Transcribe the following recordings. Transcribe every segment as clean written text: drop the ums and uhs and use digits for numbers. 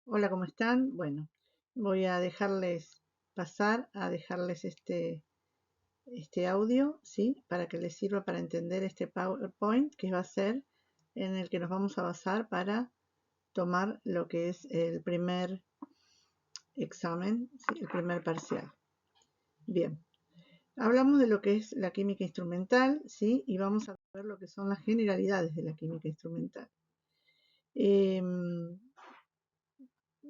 Hola, ¿cómo están? Bueno, voy a pasar a dejarles este audio, ¿sí? Para que les sirva para entender este PowerPoint que va a ser en el que nos vamos a basar para tomar lo que es el primer examen, ¿sí? El primer parcial. Bien, hablamos de lo que es la química instrumental, ¿sí? Y vamos a ver lo que son las generalidades de la química instrumental.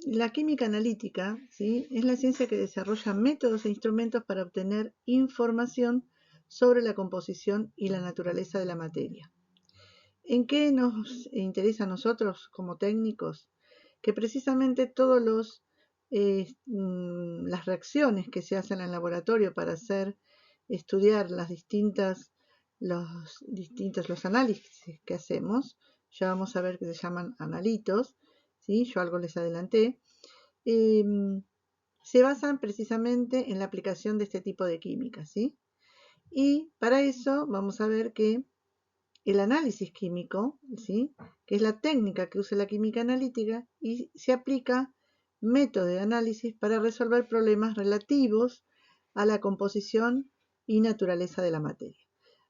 La química analítica, ¿sí? Es la ciencia que desarrolla métodos e instrumentos para obtener información sobre la composición y la naturaleza de la materia. ¿En qué nos interesa a nosotros como técnicos? Que precisamente las reacciones que se hacen en el laboratorio para estudiar los análisis que hacemos, ya vamos a ver que se llaman analitos, ¿sí? Yo algo les adelanté, se basan precisamente en la aplicación de este tipo de química, ¿sí? Y para eso vamos a ver que el análisis químico, ¿sí? Que es la técnica que usa la química analítica y se aplica método de análisis para resolver problemas relativos a la composición y naturaleza de la materia.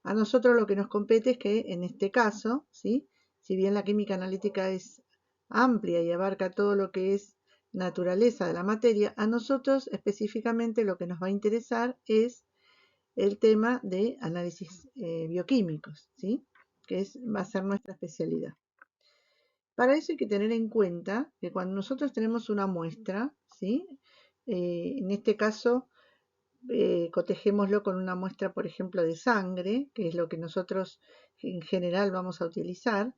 A nosotros lo que nos compete es que en este caso, ¿sí? Si bien la química analítica es amplia y abarca todo lo que es naturaleza de la materia, a nosotros específicamente lo que nos va a interesar es el tema de análisis bioquímicos, ¿sí? Va a ser nuestra especialidad. Para eso hay que tener en cuenta que cuando nosotros tenemos una muestra, ¿sí? En este caso, cotejémoslo con una muestra, por ejemplo, de sangre, que es lo que nosotros en general vamos a utilizar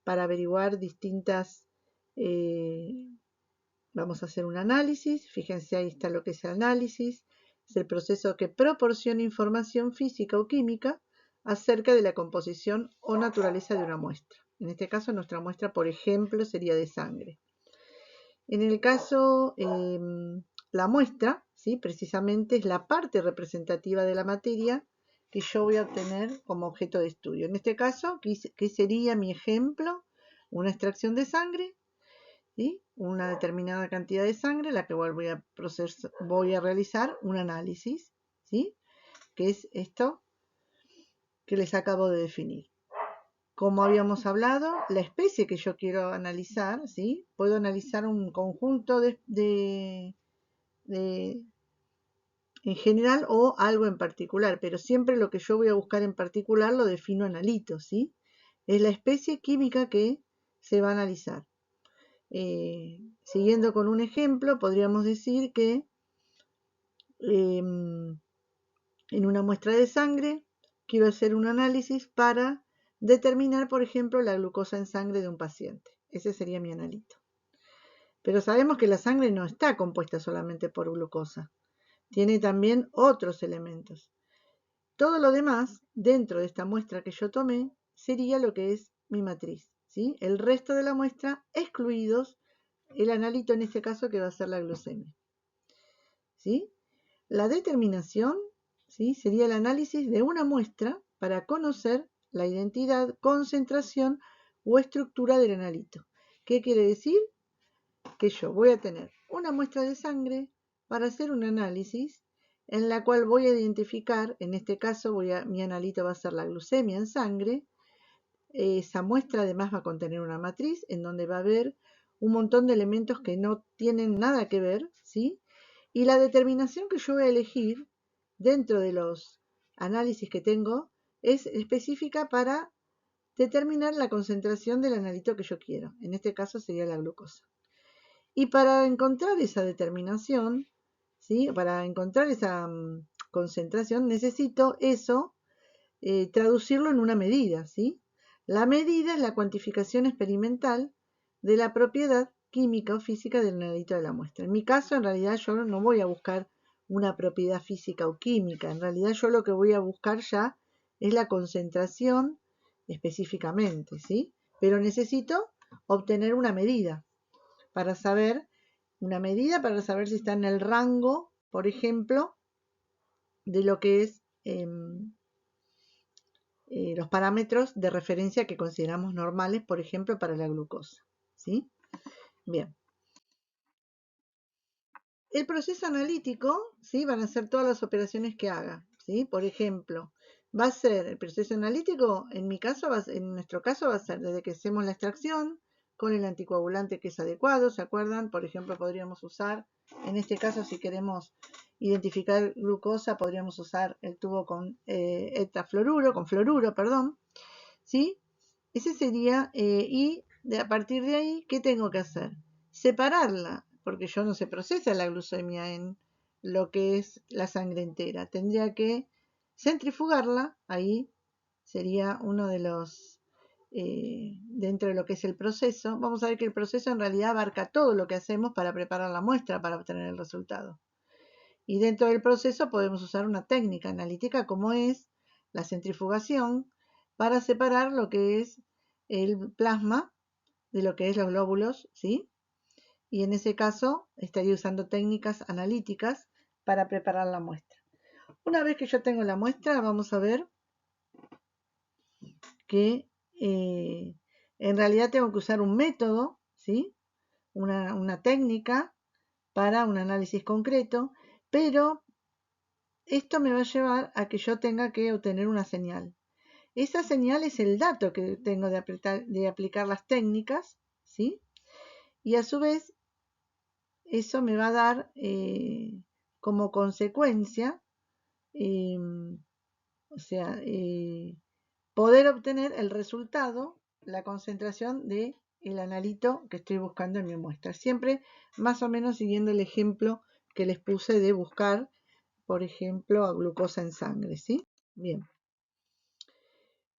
para averiguar vamos a hacer un análisis, fíjense ahí está lo que es el análisis, es el proceso que proporciona información física o química acerca de la composición o naturaleza de una muestra. En este caso, nuestra muestra, por ejemplo, sería de sangre. En el caso, la muestra, ¿sí? Precisamente es la parte representativa de la materia que yo voy a obtener como objeto de estudio. En este caso, ¿qué sería mi ejemplo? Una extracción de sangre, ¿sí? Una determinada cantidad de sangre, la que voy a realizar un análisis, ¿sí? Que es esto que les acabo de definir. Como habíamos hablado, la especie que yo quiero analizar, ¿sí? Puedo analizar un conjunto en general o algo en particular, pero siempre lo que yo voy a buscar en particular lo defino analito, ¿sí? Es la especie química que se va a analizar. Siguiendo con un ejemplo, podríamos decir que en una muestra de sangre quiero hacer un análisis para determinar, por ejemplo, la glucosa en sangre de un paciente. Ese sería mi analito. Pero sabemos que la sangre no está compuesta solamente por glucosa, tiene también otros elementos. Todo lo demás, dentro de esta muestra que yo tomé, sería lo que es mi matriz, ¿sí? El resto de la muestra excluidos el analito en este caso que va a ser la glucemia, ¿sí? La determinación, ¿sí? Sería el análisis de una muestra para conocer la identidad, concentración o estructura del analito. ¿Qué quiere decir? Que yo voy a tener una muestra de sangre para hacer un análisis en la cual voy a identificar, en este caso mi analito va a ser la glucemia en sangre. Esa muestra además va a contener una matriz en donde va a haber un montón de elementos que no tienen nada que ver, ¿sí? Y la determinación que yo voy a elegir dentro de los análisis que tengo es específica para determinar la concentración del analito que yo quiero. En este caso sería la glucosa. Y para encontrar esa determinación, ¿sí? Para encontrar esa concentración, necesito traducirlo en una medida, ¿sí? La medida es la cuantificación experimental de la propiedad química o física del analito de la muestra. En mi caso, en realidad, yo no voy a buscar una propiedad física o química. En realidad, yo lo que voy a buscar ya es la concentración específicamente, ¿sí? Pero necesito obtener una medida para saber si está en el rango, por ejemplo, de lo que es los parámetros de referencia que consideramos normales, por ejemplo, para la glucosa, ¿sí? Bien. el proceso analítico, ¿sí? Van a ser todas las operaciones que haga, ¿sí? Por ejemplo, va a ser el proceso analítico, en nuestro caso va a ser desde que hacemos la extracción con el anticoagulante que es adecuado, ¿se acuerdan? Por ejemplo, podríamos usar, en este caso, si queremos identificar glucosa, podríamos usar el tubo con fluoruro, perdón, ¿sí? Ese sería, a partir de ahí, ¿qué tengo que hacer? Separarla, porque yo no se procesa la glucemia en lo que es la sangre entera. Tendría que centrifugarla, ahí sería uno de los, dentro de lo que es el proceso. Vamos a ver que el proceso en realidad abarca todo lo que hacemos para preparar la muestra para obtener el resultado. Y dentro del proceso podemos usar una técnica analítica como es la centrifugación para separar lo que es el plasma de lo que es los glóbulos, ¿sí? Y en ese caso estaría usando técnicas analíticas para preparar la muestra. Una vez que yo tengo la muestra, vamos a ver que en realidad tengo que usar un método, ¿sí? Una técnica para un análisis concreto, pero esto me va a llevar a que yo tenga que obtener una señal. Esa señal es el dato que tengo de aplicar las técnicas, ¿sí? Y a su vez, eso me va a dar como consecuencia, eh, o sea, poder obtener el resultado, la concentración del analito que estoy buscando en mi muestra. Siempre más o menos siguiendo el ejemplo que les puse de buscar, por ejemplo, a glucosa en sangre, ¿sí? Bien.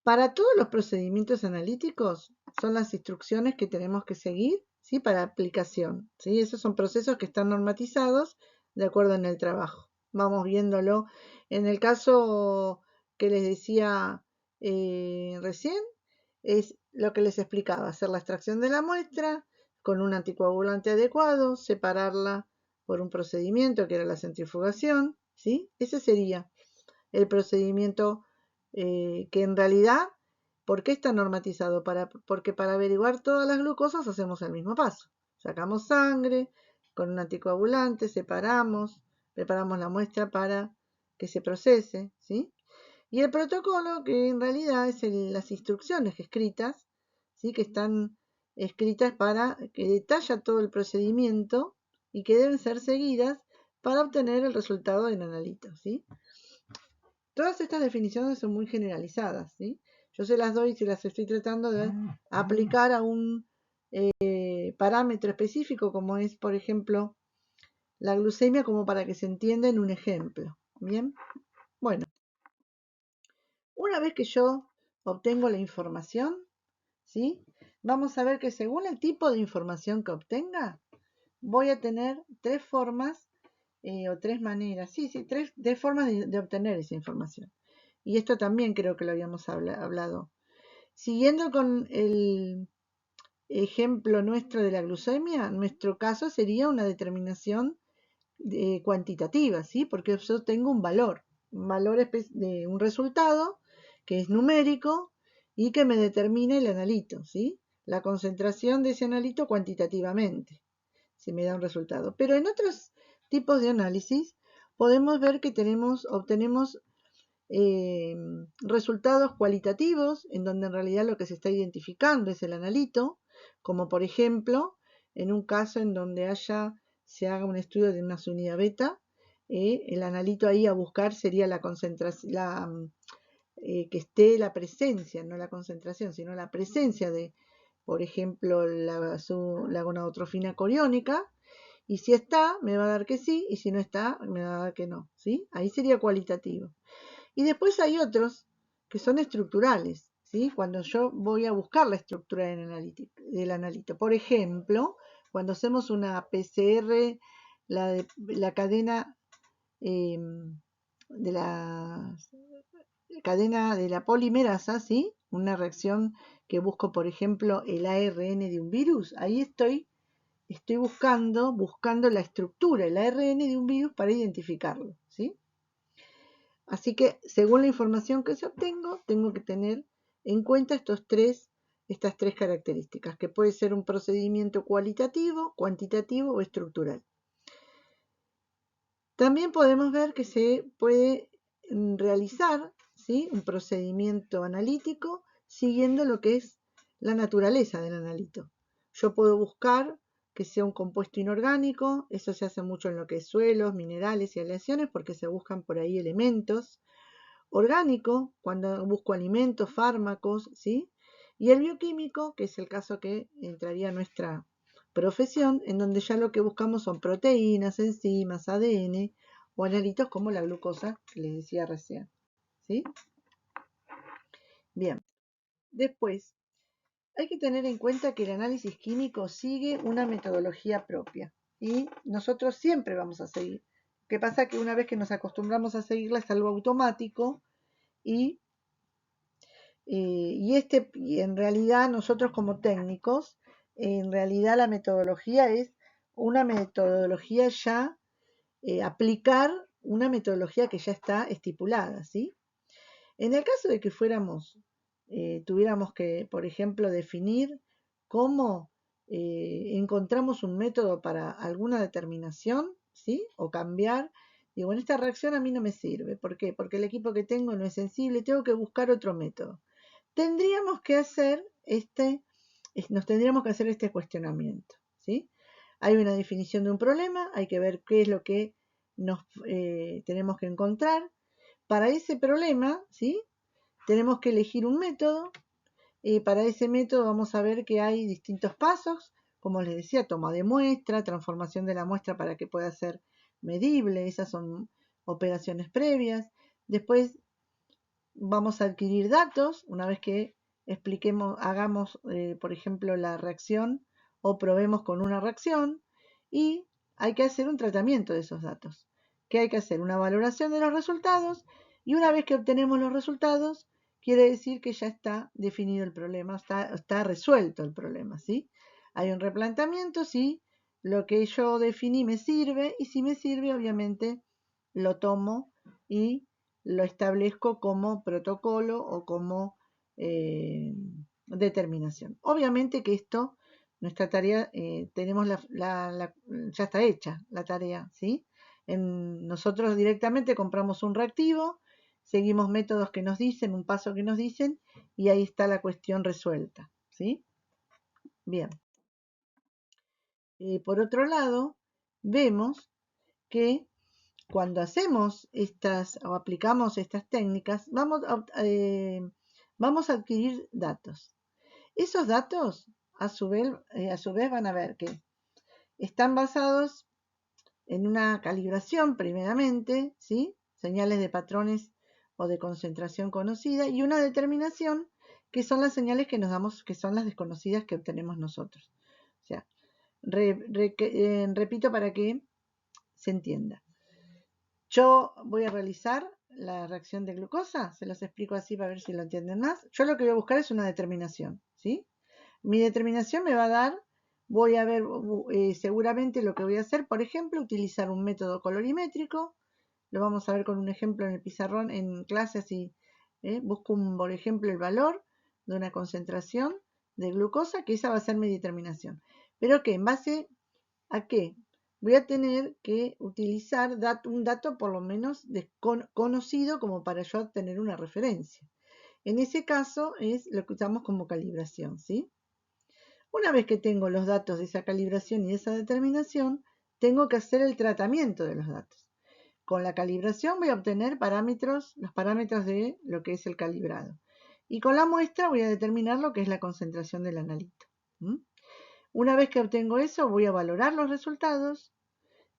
Para todos los procedimientos analíticos son las instrucciones que tenemos que seguir, ¿sí? Para aplicación, ¿sí? Esos son procesos que están normatizados de acuerdo en el trabajo. Vamos viéndolo. En el caso que les decía recién, es lo que les explicaba, hacer la extracción de la muestra con un anticoagulante adecuado, separarla por un procedimiento que era la centrifugación, ¿sí? Ese sería el procedimiento que en realidad, ¿por qué está normatizado? Porque para averiguar todas las glucosas hacemos el mismo paso. Sacamos sangre con un anticoagulante, separamos, preparamos la muestra para que se procese, ¿sí? Y el protocolo, que en realidad es las instrucciones escritas, ¿sí? Que están escritas para que detalla todo el procedimiento y que deben ser seguidas para obtener el resultado del analito, ¿sí? Todas estas definiciones son muy generalizadas, ¿sí? Yo se las doy si las estoy tratando de aplicar a un parámetro específico, como es, por ejemplo, la glucemia, como para que se entienda en un ejemplo. Bien, bueno, una vez que yo obtengo la información, ¿sí? Vamos a ver que según el tipo de información que obtenga, voy a tener tres formas o tres maneras, tres formas de obtener esa información. Y esto también creo que lo habíamos hablado. Siguiendo con el ejemplo nuestro de la glucemia, nuestro caso sería una determinación cuantitativa, ¿sí? Porque yo tengo un valor de un resultado que es numérico y que me determina el analito, ¿sí? La concentración de ese analito cuantitativamente, si me da un resultado. Pero en otros tipos de análisis podemos ver que obtenemos resultados cualitativos, en donde en realidad lo que se está identificando es el analito, como por ejemplo, en un caso en donde se haga un estudio de una unidad beta, el analito ahí a buscar sería la concentración, que esté la presencia, no la concentración, sino la presencia de, por ejemplo, la gonadotrofina coriónica, y si está, me va a dar que sí, y si no está, me va a dar que no, ¿sí? Ahí sería cualitativo. Y después hay otros que son estructurales, ¿sí? Cuando yo voy a buscar la estructura del analito. Por ejemplo, cuando hacemos una PCR, la cadena eh, de la cadena de la polimerasa, ¿sí? Una reacción que busco, por ejemplo, el ARN de un virus. Ahí estoy buscando la estructura, el ARN de un virus para identificarlo, ¿sí? Así que, según la información que yo obtengo, tengo que tener en cuenta estas tres características, que puede ser un procedimiento cualitativo, cuantitativo o estructural. También podemos ver que se puede realizar, ¿sí?, un procedimiento analítico siguiendo lo que es la naturaleza del analito. Yo puedo buscar que sea un compuesto inorgánico, eso se hace mucho en lo que es suelos, minerales y aleaciones porque se buscan por ahí elementos. Orgánico, cuando busco alimentos, fármacos, ¿sí? Y el bioquímico, que es el caso que entraría a nuestra profesión, en donde ya lo que buscamos son proteínas, enzimas, ADN o analitos como la glucosa que les decía recién, ¿sí? Bien, después hay que tener en cuenta que el análisis químico sigue una metodología propia y nosotros siempre vamos a seguir. Lo que pasa es que una vez que nos acostumbramos a seguirla es algo automático y y en realidad nosotros como técnicos, en realidad la metodología es una metodología ya, aplicar una metodología que ya está estipulada, ¿sí? En el caso de que tuviéramos que, por ejemplo, definir cómo encontramos un método para alguna determinación, ¿sí? O cambiar, digo, en esta reacción a mí no me sirve. ¿Por qué? Porque el equipo que tengo no es sensible, tengo que buscar otro método. Tendríamos que hacer nos tendríamos que hacer este cuestionamiento, ¿sí? Hay una definición de un problema, hay que ver qué es lo que nos tenemos que encontrar. Para ese problema, ¿sí?, tenemos que elegir un método y para ese método vamos a ver que hay distintos pasos, como les decía, toma de muestra, transformación de la muestra para que pueda ser medible, esas son operaciones previas. Después vamos a adquirir datos una vez que hagamos, por ejemplo, la reacción o probemos con una reacción y hay que hacer un tratamiento de esos datos. ¿Qué hay que hacer? Una valoración de los resultados y una vez que obtenemos los resultados, quiere decir que ya está definido el problema, está resuelto el problema, ¿sí? Hay un replanteamiento si lo que yo definí me sirve y si me sirve, obviamente, lo tomo y lo establezco como protocolo o como determinación. Obviamente que esto, nuestra tarea, tenemos ya está hecha la tarea, ¿sí? Nosotros directamente compramos un reactivo, seguimos métodos que nos dicen, un paso que nos dicen, y ahí está la cuestión resuelta, ¿sí? Bien. Por otro lado, vemos que cuando hacemos estas o aplicamos estas técnicas, vamos a adquirir datos. Esos datos, a su vez van a ver que están basados en una calibración primeramente, ¿sí?, señales de patrones o de concentración conocida, y una determinación, que son las señales que nos damos, que son las desconocidas que obtenemos nosotros. O sea, repito para que se entienda. Yo voy a realizar la reacción de glucosa, se los explico así para ver si lo entienden más. Yo lo que voy a buscar es una determinación, ¿sí? Mi determinación me va a dar, voy a ver seguramente lo que voy a hacer, por ejemplo, utilizar un método colorimétrico, lo vamos a ver con un ejemplo en el pizarrón, en clase así, busco, por ejemplo, el valor de una concentración de glucosa, que esa va a ser mi determinación. Pero que en base a qué voy a tener que utilizar un dato por lo menos conocido como para yo tener una referencia. En ese caso es lo que usamos como calibración, ¿sí? Una vez que tengo los datos de esa calibración y de esa determinación, tengo que hacer el tratamiento de los datos. Con la calibración voy a obtener los parámetros de lo que es el calibrado. Y con la muestra voy a determinar lo que es la concentración del analito. Una vez que obtengo eso, voy a valorar los resultados,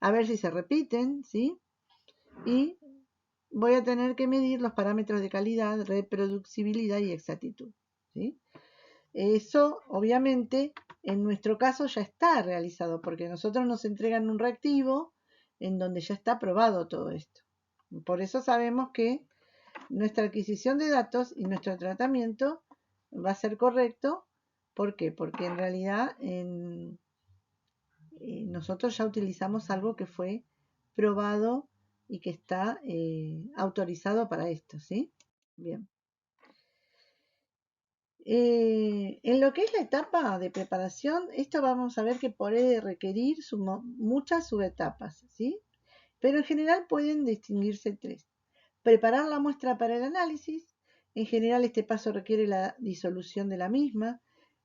a ver si se repiten, ¿sí? Y voy a tener que medir los parámetros de calidad, reproducibilidad y exactitud, ¿sí? Eso, obviamente, en nuestro caso ya está realizado, porque nosotros nos entregan un reactivo en donde ya está probado todo esto. Por eso sabemos que nuestra adquisición de datos y nuestro tratamiento va a ser correcto. ¿Por qué? Porque en realidad nosotros ya utilizamos algo que fue probado y que está autorizado para esto, ¿sí? Bien. En lo que es la etapa de preparación, esto vamos a ver que puede requerir muchas subetapas, ¿sí? pero en general pueden distinguirse tres. Preparar la muestra para el análisis. En general este paso requiere la disolución de la misma,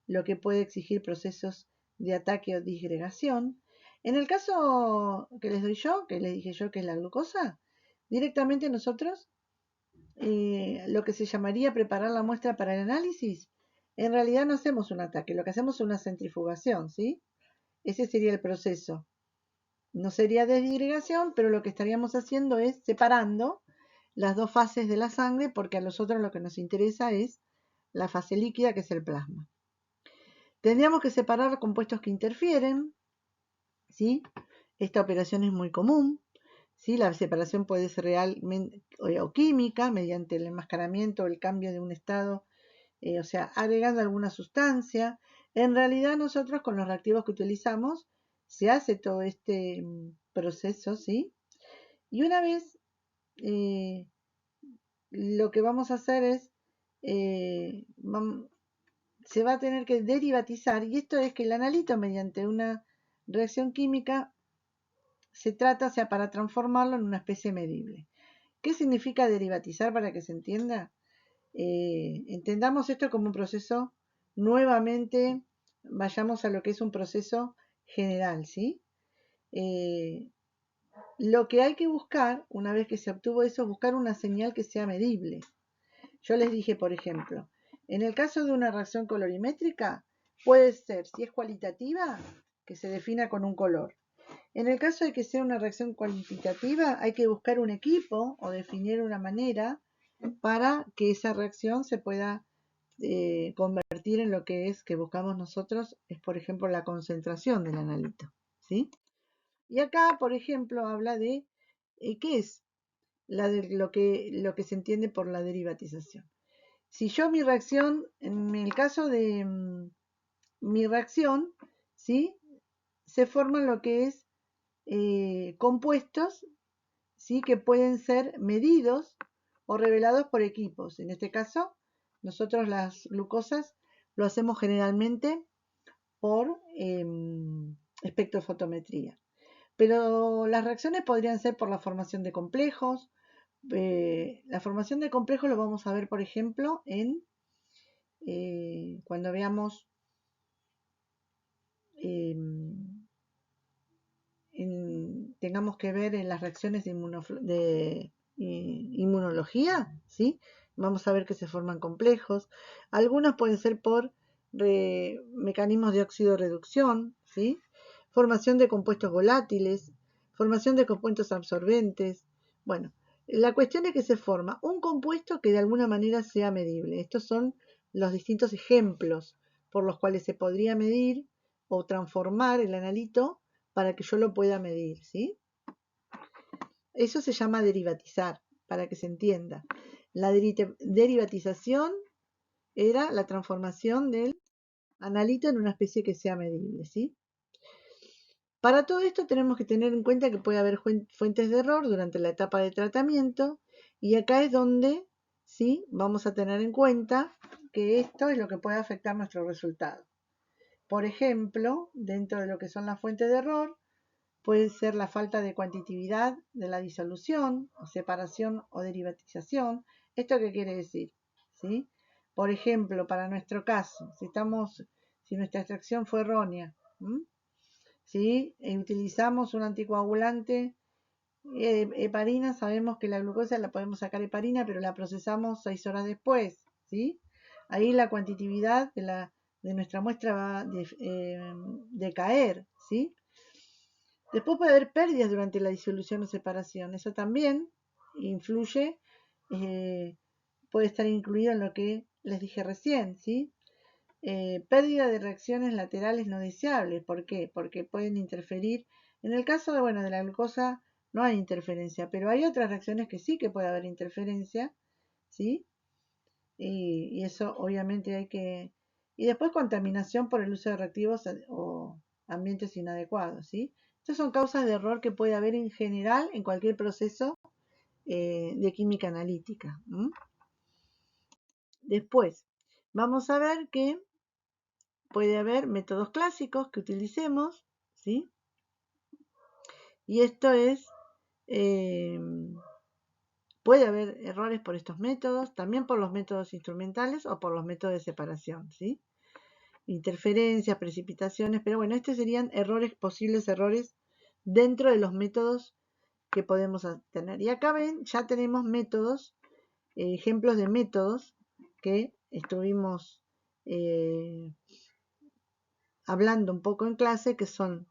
lo que puede exigir procesos de ataque o disgregación. En el caso que les doy yo, que les dije yo que es la glucosa, directamente nosotros lo que se llamaría preparar la muestra para el análisis, en realidad no hacemos un ataque, lo que hacemos es una centrifugación, ¿sí? Ese sería el proceso. No sería desdigregación, pero lo que estaríamos haciendo es separando las dos fases de la sangre, porque a nosotros lo que nos interesa es la fase líquida, que es el plasma. Tendríamos que separar compuestos que interfieren, ¿sí? Esta operación es muy común, ¿sí? La separación puede ser real o química, mediante el enmascaramiento o el cambio de un estado, o sea, agregando alguna sustancia. En realidad nosotros con los reactivos que utilizamos se hace todo este proceso, ¿sí? Y una vez lo que vamos a hacer es, se va a tener que derivatizar, y esto es que el analito mediante una reacción química se trata, o sea, para transformarlo en una especie medible. ¿Qué significa derivatizar para que se entienda? Entendamos esto como un proceso, nuevamente vayamos a lo que es un proceso general, ¿sí? Lo que hay que buscar, una vez que se obtuvo eso, es buscar una señal que sea medible. Yo les dije, por ejemplo, en el caso de una reacción colorimétrica, puede ser, si es cualitativa, que se defina con un color. En el caso de que sea una reacción cuantitativa, hay que buscar un equipo o definir una manera para que esa reacción se pueda convertir en lo que es que buscamos nosotros, es por ejemplo la concentración del analito, ¿sí? Y acá, por ejemplo, habla de qué es lo que se entiende por la derivatización. Si yo mi reacción, en el caso de mi reacción, ¿sí? Se forman lo que es compuestos, ¿sí? Que pueden ser medidos o revelados por equipos. En este caso, nosotros las glucosas lo hacemos generalmente por espectrofotometría. Pero las reacciones podrían ser por la formación de complejos. La formación de complejos lo vamos a ver, por ejemplo, en cuando veamos tengamos que ver en las reacciones de inmunología, ¿sí? Vamos a ver que se forman complejos. Algunos pueden ser por mecanismos de oxidorreducción, ¿sí? Formación de compuestos volátiles, formación de compuestos absorbentes. Bueno, la cuestión es que se forma un compuesto que de alguna manera sea medible. Estos son los distintos ejemplos por los cuales se podría medir o transformar el analito para que yo lo pueda medir, ¿sí? Eso se llama derivatizar, para que se entienda. La derivatización era la transformación del analito en una especie que sea medible, ¿sí? Para todo esto tenemos que tener en cuenta que puede haber fuentes de error durante la etapa de tratamiento, y acá es donde, ¿sí? Vamos a tener en cuenta que esto es lo que puede afectar nuestro resultado. Por ejemplo, dentro de lo que son las fuentes de error, puede ser la falta de cuantitatividad de la disolución, o separación o derivatización. ¿Esto qué quiere decir? ¿Sí? Por ejemplo, para nuestro caso, si nuestra extracción fue errónea, ¿sí? Utilizamos un anticoagulante, heparina, sabemos que la glucosa la podemos sacar heparina, pero la procesamos 6 horas después, ¿sí? Ahí la cuantitatividad de nuestra muestra va a decaer, ¿sí? Después puede haber pérdidas durante la disolución o separación. Eso también influye, puede estar incluido en lo que les dije recién, ¿sí? Pérdida de reacciones laterales no deseables. ¿Por qué? Porque pueden interferir. En el caso de la glucosa no hay interferencia, pero hay otras reacciones que sí que puede haber interferencia, ¿sí? Y eso obviamente hay que... Y después contaminación por el uso de reactivos o ambientes inadecuados, ¿sí? Estas son causas de error que puede haber en general en cualquier proceso de química analítica. Después, vamos a ver que puede haber métodos clásicos que utilicemos, ¿sí? Y esto es puede haber errores por estos métodos, también por los métodos instrumentales o por los métodos de separación, ¿sí? Interferencias, precipitaciones, pero bueno, estos serían errores, posibles errores dentro de los métodos que podemos tener. Y acá ven, ya tenemos métodos, ejemplos de métodos que estuvimos hablando un poco en clase, que son,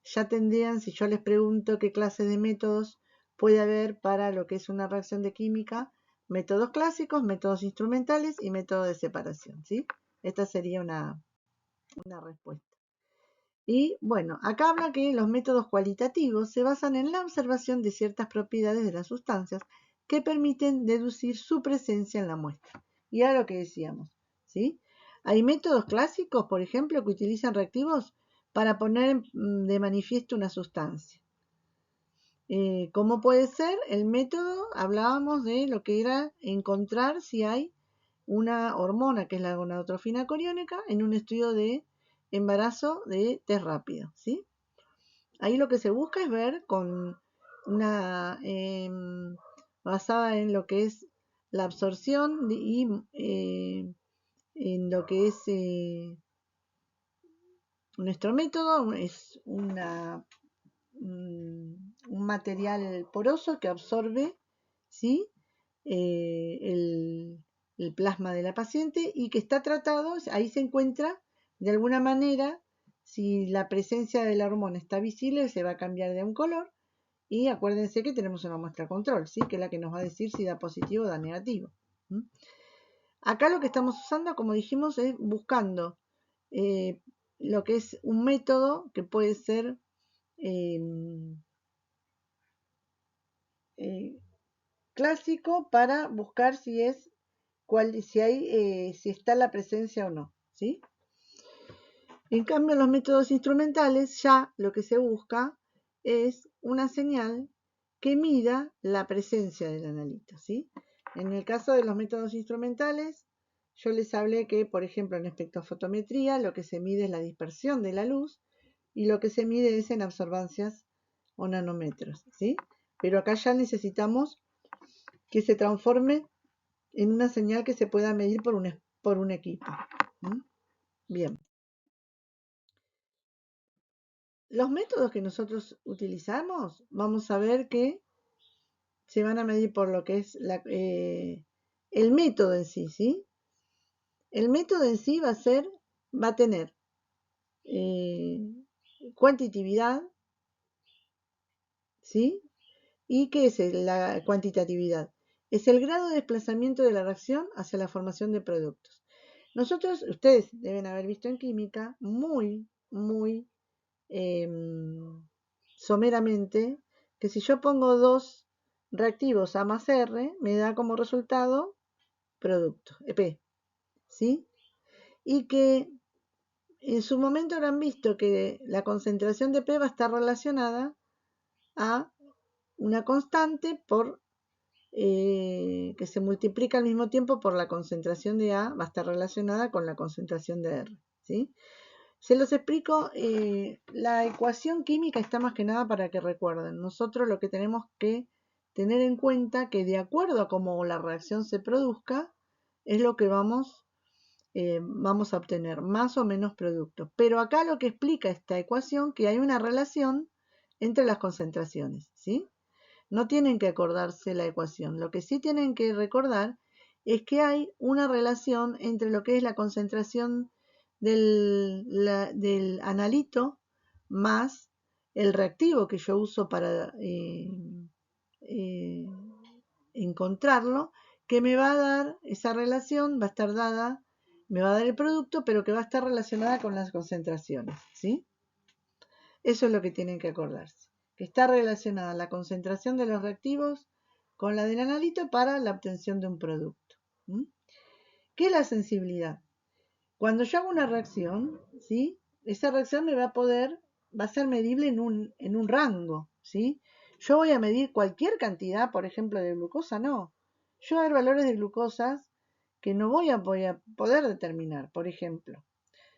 ya tendrían, si yo les pregunto qué clase de métodos puede haber para lo que es una reacción de química, métodos clásicos, métodos instrumentales y métodos de separación, ¿sí? Esta sería una respuesta. Y bueno, acá habla que los métodos cualitativos se basan en la observación de ciertas propiedades de las sustancias que permiten deducir su presencia en la muestra. Y a lo que decíamos, ¿sí? Hay métodos clásicos, por ejemplo, que utilizan reactivos para poner de manifiesto una sustancia. ¿Cómo puede ser? El método, hablábamos de lo que era encontrar si hay una hormona, que es la gonadotrofina coriónica, en un estudio de embarazo de test rápido, ¿sí? Ahí lo que se busca es ver con una basada en lo que es la absorción y en lo que es nuestro método, es un material poroso que absorbe, ¿sí? El plasma de la paciente y que está tratado, ahí se encuentra de alguna manera, si la presencia de la hormona está visible, se va a cambiar de un color y acuérdense que tenemos una muestra control, ¿sí? Que es la que nos va a decir si da positivo o da negativo. Acá lo que estamos usando, como dijimos, es buscando lo que es un método que puede ser clásico para buscar si es si está la presencia o no, ¿sí? En cambio, en los métodos instrumentales ya lo que se busca es una señal que mida la presencia del analito, ¿sí? En el caso de los métodos instrumentales, yo les hablé que, por ejemplo, en espectrofotometría lo que se mide es la dispersión de la luz y lo que se mide es en absorbancias o nanómetros, ¿sí? Pero acá ya necesitamos que se transforme en una señal que se pueda medir por un equipo. Bien. Los métodos que nosotros utilizamos, vamos a ver que se van a medir por lo que es el método en sí, ¿sí? El método en sí va a tener cuantitatividad, ¿sí? ¿Y qué es la cuantitatividad? Es el grado de desplazamiento de la reacción hacia la formación de productos. Nosotros, ustedes deben haber visto en química muy someramente que si yo pongo dos reactivos A más R, me da como resultado producto, EP, ¿sí? Y que en su momento habrán visto que la concentración de P va a estar relacionada a una constante que se multiplica al mismo tiempo por la concentración de A, va a estar relacionada con la concentración de R, ¿sí? Se los explico, la ecuación química está más que nada para que recuerden. Nosotros lo que tenemos que tener en cuenta que de acuerdo a cómo la reacción se produzca, es lo que vamos a obtener, más o menos productos. Pero acá lo que explica esta ecuación, que hay una relación entre las concentraciones, ¿sí? No tienen que acordarse la ecuación. Lo que sí tienen que recordar es que hay una relación entre lo que es la concentración del analito más el reactivo que yo uso para eh, encontrarlo, que me va a dar esa relación, va a estar dada, me va a dar el producto, pero que va a estar relacionada con las concentraciones, ¿sí? Eso es lo que tienen que acordarse, que está relacionada la concentración de los reactivos con la del analito para la obtención de un producto. ¿Qué es la sensibilidad? Cuando yo hago una reacción, ¿sí? Esa reacción va a ser medible en un rango, ¿sí? Yo voy a medir cualquier cantidad, por ejemplo, de glucosa, no. Yo voy a ver valores de glucosas que no voy a poder determinar. Por ejemplo,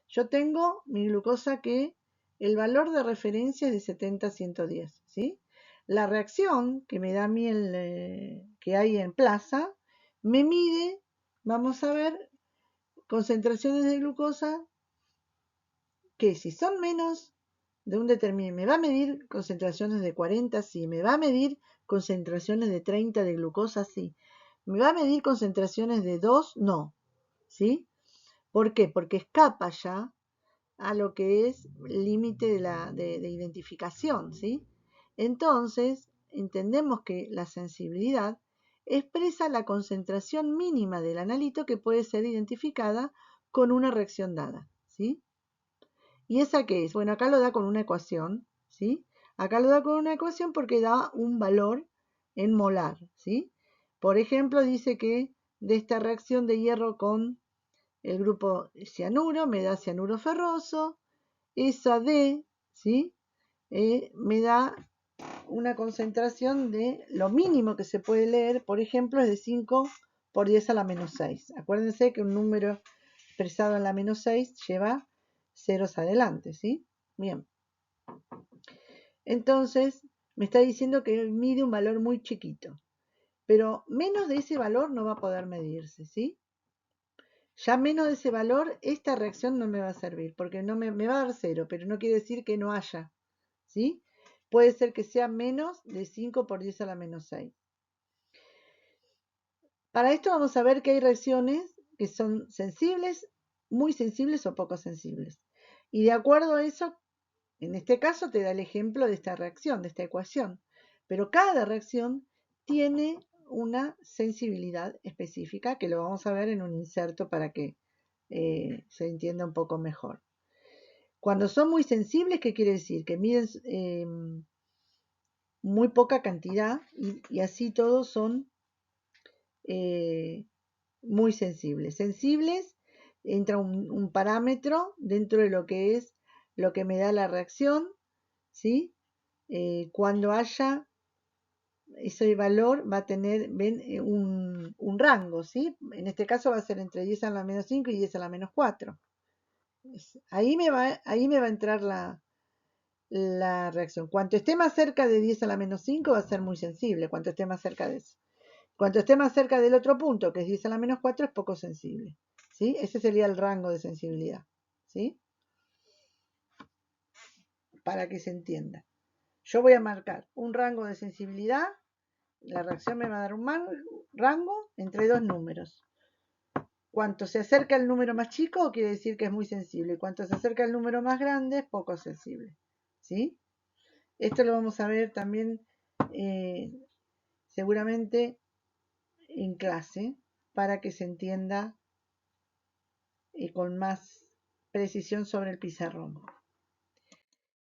yo tengo mi glucosa que el valor de referencia es de 70 a 110, ¿sí? la reacción que me da a mí que hay en plaza, me mide, vamos a ver, concentraciones de glucosa que si son menos de un determinado, me va a medir concentraciones de 40, sí, me va a medir concentraciones de 30 de glucosa, sí, me va a medir concentraciones de 2, no, ¿sí? ¿Por qué? Porque escapa ya a lo que es límite de identificación, ¿sí? Entonces, entendemos que la sensibilidad expresa la concentración mínima del analito que puede ser identificada con una reacción dada, ¿sí? ¿Y esa qué es? Bueno, acá lo da con una ecuación, ¿sí? Acá lo da con una ecuación porque da un valor en molar, ¿sí? Por ejemplo, dice que de esta reacción de hierro con el grupo cianuro me da cianuro ferroso, esa D, ¿sí? Me da una concentración de lo mínimo que se puede leer, por ejemplo, es de 5 por 10 a la menos 6. Acuérdense que un número expresado en la menos 6 lleva ceros adelante, ¿sí? Bien. Entonces, me está diciendo que mide un valor muy chiquito, pero menos de ese valor no va a poder medirse, ¿sí? Ya menos de ese valor, esta reacción no me va a servir, porque no me va a dar 0, pero no quiere decir que no haya, ¿sí? Puede ser que sea menos de 5 por 10 a la menos 6. Para esto vamos a ver que hay reacciones que son sensibles, muy sensibles o poco sensibles. Y de acuerdo a eso, en este caso te da el ejemplo de esta reacción, de esta ecuación. Pero cada reacción tiene una sensibilidad específica que lo vamos a ver en un inserto para que se entienda un poco mejor. Cuando son muy sensibles, ¿qué quiere decir? Que miden muy poca cantidad y así todos son muy sensibles. Sensibles, entra un parámetro dentro de lo que es lo que me da la reacción, ¿sí? Cuando haya ese valor va a tener un rango, ¿sí? En este caso va a ser entre 10 a la menos 5 y 10 a la menos 4. Ahí me va a entrar la reacción. Cuanto esté más cerca de 10 a la menos 5 va a ser muy sensible, cuanto esté más cerca de eso. Cuanto esté más cerca del otro punto, que es 10 a la menos 4, es poco sensible, ¿sí? Ese sería el rango de sensibilidad, ¿sí? Para que se entienda. Yo voy a marcar un rango de sensibilidad, la reacción me va a dar un rango entre dos números. Cuanto se acerca el número más chico, quiere decir que es muy sensible. Cuanto se acerca el número más grande, es poco sensible, ¿sí? Esto lo vamos a ver también seguramente en clase para que se entienda con más precisión sobre el pizarrón.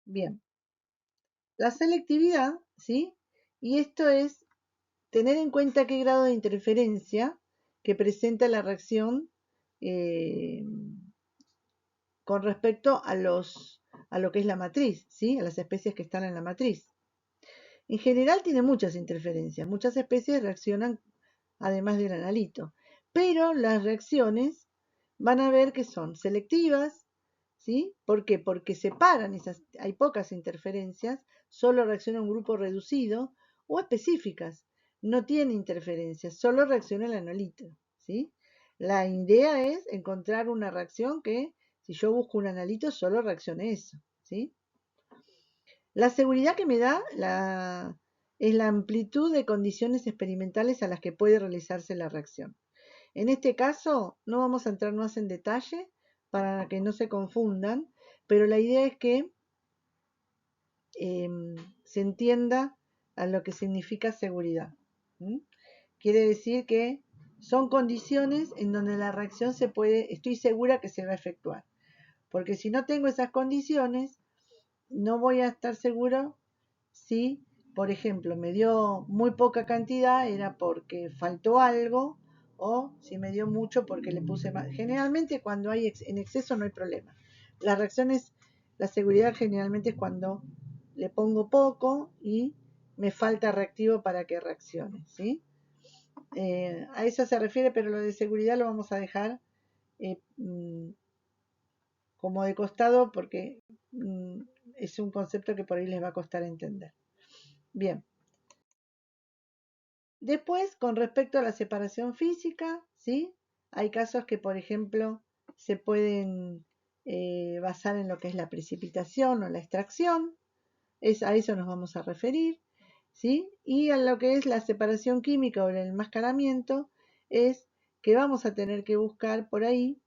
Bien, la selectividad, ¿sí? Y esto es tener en cuenta qué grado de interferencia que presenta la reacción con respecto a lo que es la matriz, ¿sí? A las especies que están en la matriz. En general tiene muchas interferencias, muchas especies reaccionan además del analito, pero las reacciones van a ver que son selectivas, ¿sí? ¿Por qué? Porque separan hay pocas interferencias, solo reacciona un grupo reducido, o específicas, no tiene interferencias, solo reacciona el analito, ¿sí? La idea es encontrar una reacción que, si yo busco un analito, solo reaccione eso, ¿sí? La seguridad que me da es la amplitud de condiciones experimentales a las que puede realizarse la reacción. En este caso, no vamos a entrar más en detalle para que no se confundan, pero la idea es que se entienda a lo que significa seguridad. Quiere decir que son condiciones en donde la reacción estoy segura que se va a efectuar. Porque si no tengo esas condiciones, no voy a estar seguro si, por ejemplo, me dio muy poca cantidad, era porque faltó algo, o si me dio mucho porque le puse más. Generalmente cuando hay en exceso no hay problema. Las reacciones, la seguridad generalmente es cuando le pongo poco y me falta reactivo para que reaccione, ¿sí? A eso se refiere, pero lo de seguridad lo vamos a dejar como de costado porque es un concepto que por ahí les va a costar entender. Bien, Después, con respecto a la separación física, ¿sí? Hay casos que, por ejemplo, se pueden basar en lo que es la precipitación o la extracción, a eso nos vamos a referir, ¿sí? Y a lo que es la separación química o el enmascaramiento, es que vamos a tener que buscar por ahí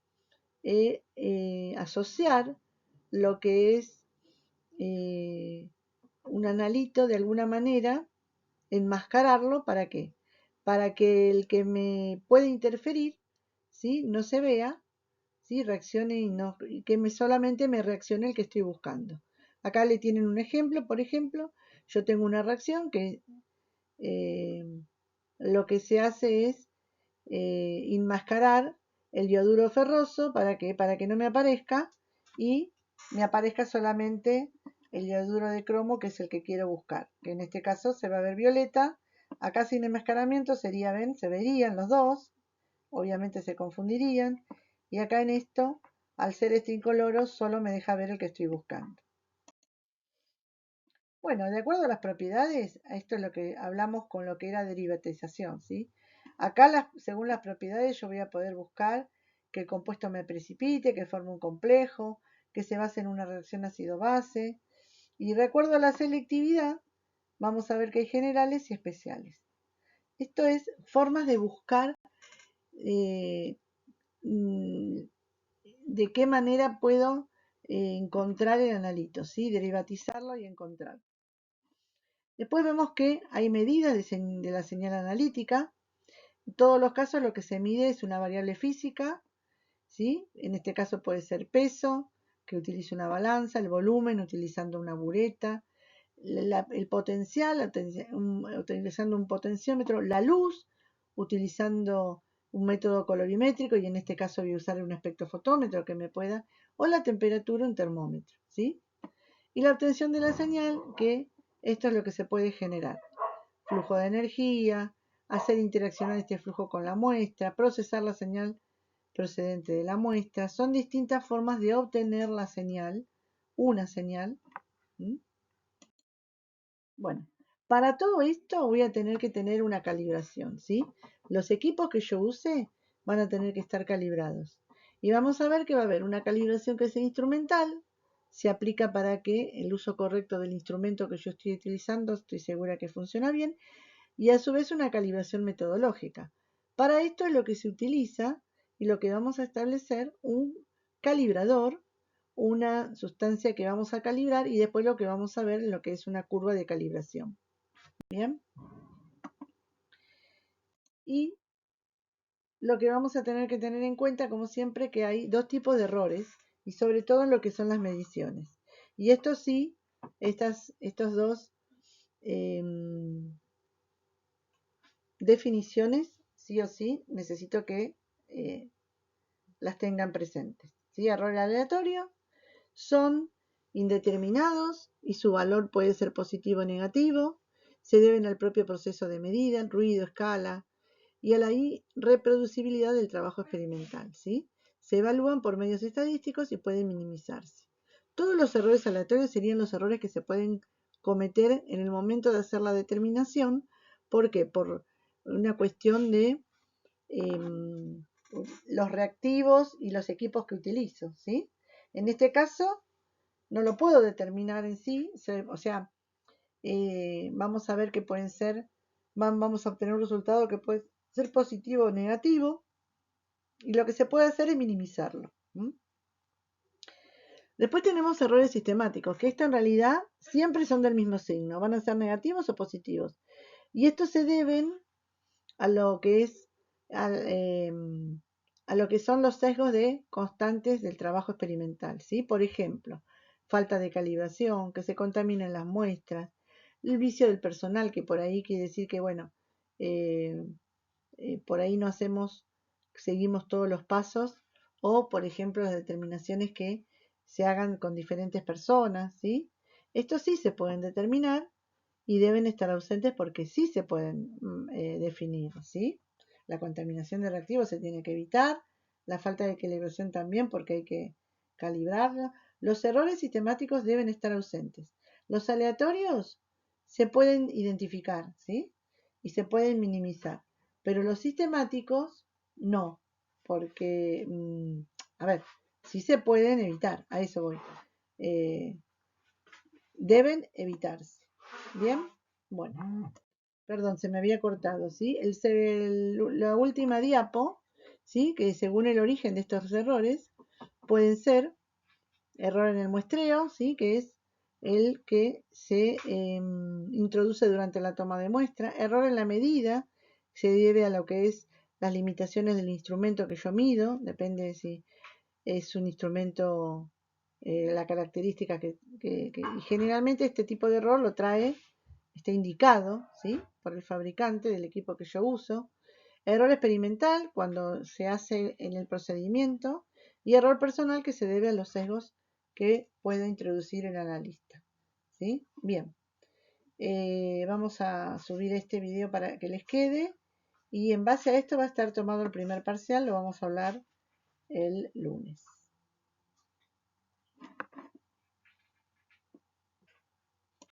asociar lo que es un analito de alguna manera, enmascararlo, ¿para qué? Para que el que me puede interferir, ¿sí? No se vea, ¿sí? Reaccione y que solamente me reaccione el que estoy buscando. Acá le tienen un ejemplo, por ejemplo, yo tengo una reacción que eh, lo que se hace es enmascarar el yoduro ferroso, ¿para qué? Para que no me aparezca y me aparezca solamente el yoduro de cromo, que es el que quiero buscar, que en este caso se va a ver violeta. Acá sin enmascaramiento sería, ven, se verían los dos, obviamente se confundirían, y acá en esto, al ser este incoloro, solo me deja ver el que estoy buscando. Bueno, de acuerdo a las propiedades, esto es lo que hablamos con lo que era derivatización, ¿sí? Acá, según las propiedades, yo voy a poder buscar que el compuesto me precipite, que forme un complejo, que se base en una reacción ácido-base. Y de acuerdo a la selectividad, vamos a ver que hay generales y especiales. Esto es formas de buscar eh, de qué manera puedo encontrar el analito, ¿sí? Derivatizarlo y encontrar. Después vemos que hay medidas de la señal analítica. En todos los casos lo que se mide es una variable física, ¿sí? En este caso puede ser peso, que utilice una balanza, el volumen utilizando una bureta, el potencial utilizando un potenciómetro, la luz utilizando un método colorimétrico, y en este caso voy a usar un espectrofotómetro que me pueda, o la temperatura, un termómetro, ¿sí? Y la obtención de la señal, que esto es lo que se puede generar. Flujo de energía, hacer interaccionar este flujo con la muestra, procesar la señal procedente de la muestra. Son distintas formas de obtener la señal, una señal. Bueno, para todo esto voy a tener que tener una calibración, ¿sí? Los equipos que yo use van a tener que estar calibrados. Y vamos a ver que va a haber una calibración que es instrumental, se aplica para que el uso correcto del instrumento que yo estoy utilizando, estoy segura que funciona bien, y a su vez una calibración metodológica. Para esto es lo que se utiliza y lo que vamos a establecer un calibrador, una sustancia que vamos a calibrar, y después lo que vamos a ver en lo que es una curva de calibración. Bien. Y lo que vamos a tener que tener en cuenta, como siempre, que hay dos tipos de errores, y sobre todo en lo que son las mediciones. Y esto sí, estos dos definiciones, sí o sí, necesito que las tengan presentes, ¿sí? Error aleatorio son indeterminados y su valor puede ser positivo o negativo, se deben al propio proceso de medida, ruido, escala y a la irreproducibilidad del trabajo experimental, ¿sí? Se evalúan por medios estadísticos y pueden minimizarse. Todos los errores aleatorios serían los errores que se pueden cometer en el momento de hacer la determinación. ¿Por qué? Por una cuestión de los reactivos y los equipos que utilizo, ¿sí? En este caso, no lo puedo determinar en sí, o sea, vamos a ver que pueden ser, vamos a obtener un resultado que puede ser positivo o negativo, y lo que se puede hacer es minimizarlo. Después tenemos errores sistemáticos, que esto en realidad siempre son del mismo signo, van a ser negativos o positivos. Y estos se deben a lo que es a lo que son los sesgos de constantes del trabajo experimental, ¿sí? Por ejemplo, falta de calibración, que se contaminen las muestras, el vicio del personal, que por ahí quiere decir que, bueno, eh, por ahí no seguimos todos los pasos, o, por ejemplo, las determinaciones que se hagan con diferentes personas, ¿sí? Estos sí se pueden determinar y deben estar ausentes porque sí se pueden definir, ¿sí? La contaminación de reactivos se tiene que evitar, la falta de calibración también porque hay que calibrarla. Los errores sistemáticos deben estar ausentes. Los aleatorios se pueden identificar, ¿sí? y se pueden minimizar. Pero los sistemáticos no, porque, a ver, sí se pueden evitar, a eso voy. Deben evitarse. ¿Bien? Bueno, perdón, se me había cortado, ¿sí? La última diapo, ¿sí? Que según el origen de estos errores, pueden ser error en el muestreo, ¿sí? Que es el que se introduce durante la toma de muestra. Error en la medida, se debe a lo que es las limitaciones del instrumento que yo mido, depende de si es un instrumento, la característica y generalmente este tipo de error lo trae, está indicado, ¿sí? Por el fabricante del equipo que yo uso. Error experimental, cuando se hace en el procedimiento, y error personal, que se debe a los sesgos que puede introducir el analista. ¿Sí? Bien, vamos a subir este video para que les quede, y en base a esto va a estar tomado el primer parcial, lo vamos a hablar el lunes.